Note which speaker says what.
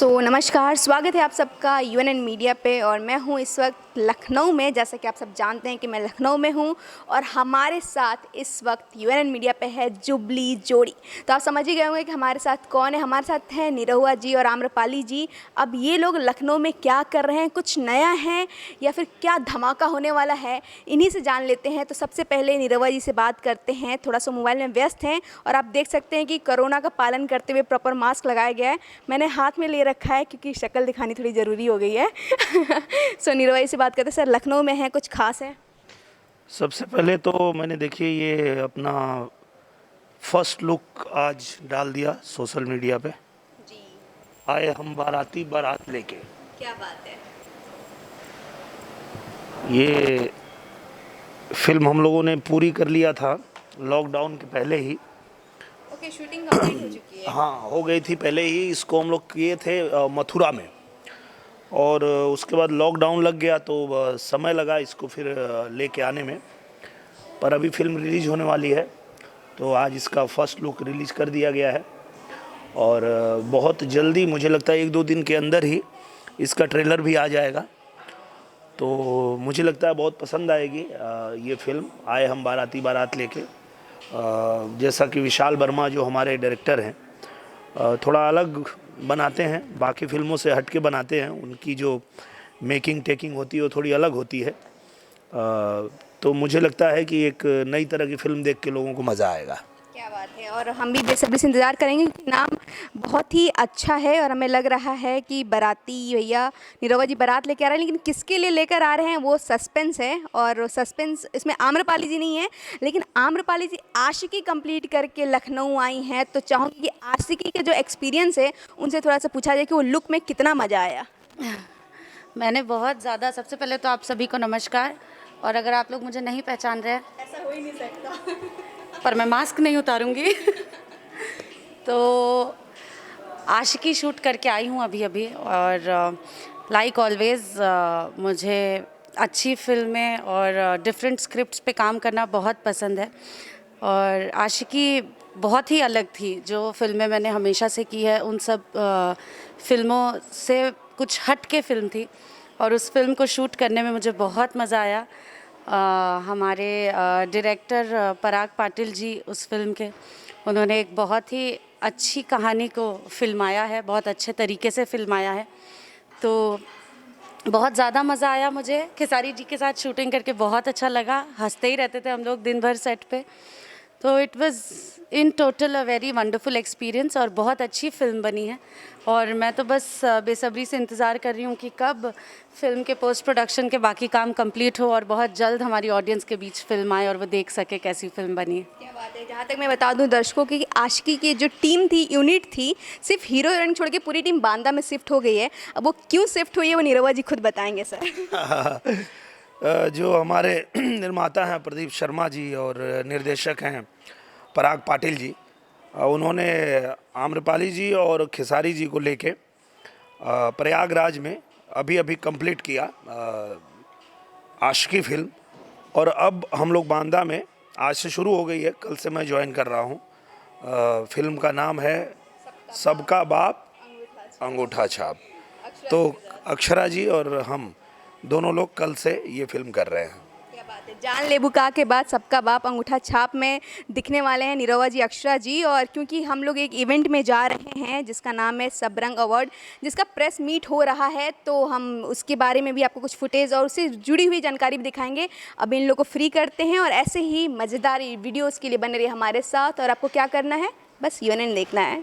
Speaker 1: नमस्कार, स्वागत है आप सबका यूएनएन मीडिया पे। और मैं हूँ इस वक्त लखनऊ में। जैसा कि आप सब जानते हैं कि मैं लखनऊ में हूँ और हमारे साथ इस वक्त यूएनएन मीडिया पे है जुबली जोड़ी। तो आप समझ ही गए होंगे कि हमारे साथ कौन है। हमारे साथ हैं निरहुआ जी और आम्रपाली जी। अब ये लोग लखनऊ में क्या कर रहे हैं, कुछ नया है या फिर क्या धमाका होने वाला है, इन्हीं से जान लेते हैं। तो सबसे पहले निरहुआ जी से बात करते हैं। थोड़ा सा मोबाइल में व्यस्त हैं और आप देख सकते हैं कि कोरोना का पालन करते हुए प्रॉपर मास्क लगाया गया है। मैंने हाथ में ले रखा है क्योंकि शक्ल दिखानी थोड़ी ज़रूरी हो गई है। सो निरहुआ से बात करते हैं। सर, लखनऊ में है, कुछ खास है?
Speaker 2: सबसे पहले तो मैंने देखिए ये अपना फर्स्ट लुक आज डाल दिया सोशल मीडिया पे।
Speaker 1: जी,
Speaker 2: आए हम बाराती बारात लेके।
Speaker 1: क्या बात है।
Speaker 2: ये फिल्म हम लोगों ने पूरी कर लिया था लॉकडाउन के पहले ही।
Speaker 1: ओके, शूटिंग कंप्लीट हो चुकी है।
Speaker 2: हाँ, हो गई थी पहले ही। इसको हम लोग किए थे मथुरा में, और उसके बाद लॉकडाउन लग गया तो समय लगा इसको फिर लेके आने में। पर अभी फिल्म रिलीज होने वाली है तो आज इसका फर्स्ट लुक रिलीज कर दिया गया है। और बहुत जल्दी, मुझे लगता है 1-2 दिन के अंदर ही इसका ट्रेलर भी आ जाएगा। तो मुझे लगता है बहुत पसंद आएगी ये फिल्म, आए हम बाराती बारात लेके। जैसा कि विशाल वर्मा जो हमारे डायरेक्टर हैं थोड़ा अलग बनाते हैं, बाकी फिल्मों से हट के बनाते हैं। उनकी जो मेकिंग टेकिंग होती है वो थोड़ी अलग होती है। तो मुझे लगता है कि एक नई तरह की फिल्म देख के लोगों को मज़ा आएगा।
Speaker 1: क्या बात है। और हम भी बेसब्री से इंतज़ार करेंगे क्योंकि नाम बहुत ही अच्छा है और हमें लग रहा है कि बाराती भैया निरहुआ जी बारात लेके आ रहे हैं। लेकिन किसके लिए लेकर आ रहे हैं वो सस्पेंस है। और सस्पेंस इसमें आम्रपाली जी नहीं है, लेकिन आम्रपाली जी आशिकी कंप्लीट करके लखनऊ आई हैं। तो चाहूँगी कि आशिकी के जो एक्सपीरियंस है उनसे थोड़ा सा पूछा जाए कि वो लुक में कितना मज़ा आया।
Speaker 3: मैंने बहुत ज़्यादा, सबसे पहले तो आप सभी को नमस्कार। और अगर आप लोग मुझे नहीं पहचान रहे हैं,
Speaker 1: ऐसा हो ही नहीं सकता।
Speaker 3: पर मैं मास्क नहीं उतारूंगी। तो आशिकी शूट करके आई हूँ अभी अभी। और लाइक ऑलवेज मुझे अच्छी फिल्में और डिफरेंट स्क्रिप्ट्स पे काम करना बहुत पसंद है। और आशिकी बहुत ही अलग थी। जो फिल्में मैंने हमेशा से की है उन सब फिल्मों से कुछ हट के फिल्म थी। और उस फिल्म को शूट करने में मुझे बहुत मज़ा आया। हमारे डायरेक्टर पराग पाटिल जी उस फिल्म के, उन्होंने एक बहुत ही अच्छी कहानी को फिल्माया है, बहुत अच्छे तरीके से फिल्माया है। तो बहुत ज़्यादा मज़ा आया मुझे। खेसारी जी के साथ शूटिंग करके बहुत अच्छा लगा। हंसते ही रहते थे हम लोग दिन भर सेट पे। तो it was in total a very wonderful experience और बहुत अच्छी फ़िल्म बनी है। और मैं तो बस बेसब्री से इंतज़ार कर रही हूँ कि कब फिल्म के पोस्ट प्रोडक्शन के बाकी काम कंप्लीट हो और बहुत जल्द हमारी ऑडियंस के बीच फिल्म आए और वो देख सके कैसी फ़िल्म बनी है।
Speaker 1: क्या बात है। जहाँ तक मैं बता दूं दर्शकों की, आशिकी की जो टीम थी, यूनिट थी, सिर्फ हीरो हीरोइन छोड़ के पूरी टीम बांदा में शिफ्ट हो गई है। अब वो क्यों शिफ्ट हुई है वो निरहुआ जी खुद बताएंगे सर।
Speaker 2: जो हमारे निर्माता हैं प्रदीप शर्मा जी और निर्देशक हैं पराग पाटिल जी, उन्होंने आम्रपाली जी और खेसारी जी को लेके प्रयागराज में अभी अभी कंप्लीट किया आशिकी फिल्म। और अब हम लोग बांदा में आज से शुरू हो गई है, कल से मैं ज्वाइन कर रहा हूँ। फिल्म का नाम है सबका बाप अंगूठा छाप। तो अक्षरा जी और हम दोनों लोग कल से ये फिल्म कर रहे हैं।
Speaker 1: क्या बात है। जान ले बुका के बाद सबका बाप अंगूठा छाप में दिखने वाले हैं निरहुआ जी, अक्षरा जी। और क्योंकि हम लोग एक इवेंट में जा रहे हैं जिसका नाम है सबरंग अवार्ड, जिसका प्रेस मीट हो रहा है, तो हम उसके बारे में भी आपको कुछ फुटेज और उससे जुड़ी हुई जानकारी भी दिखाएंगे। अब इन लोगों को फ्री करते हैं और ऐसे ही मज़ेदार वीडियोज़ के लिए बने रहिए हमारे साथ। और आपको क्या करना है, बस यूएनएन देखना है।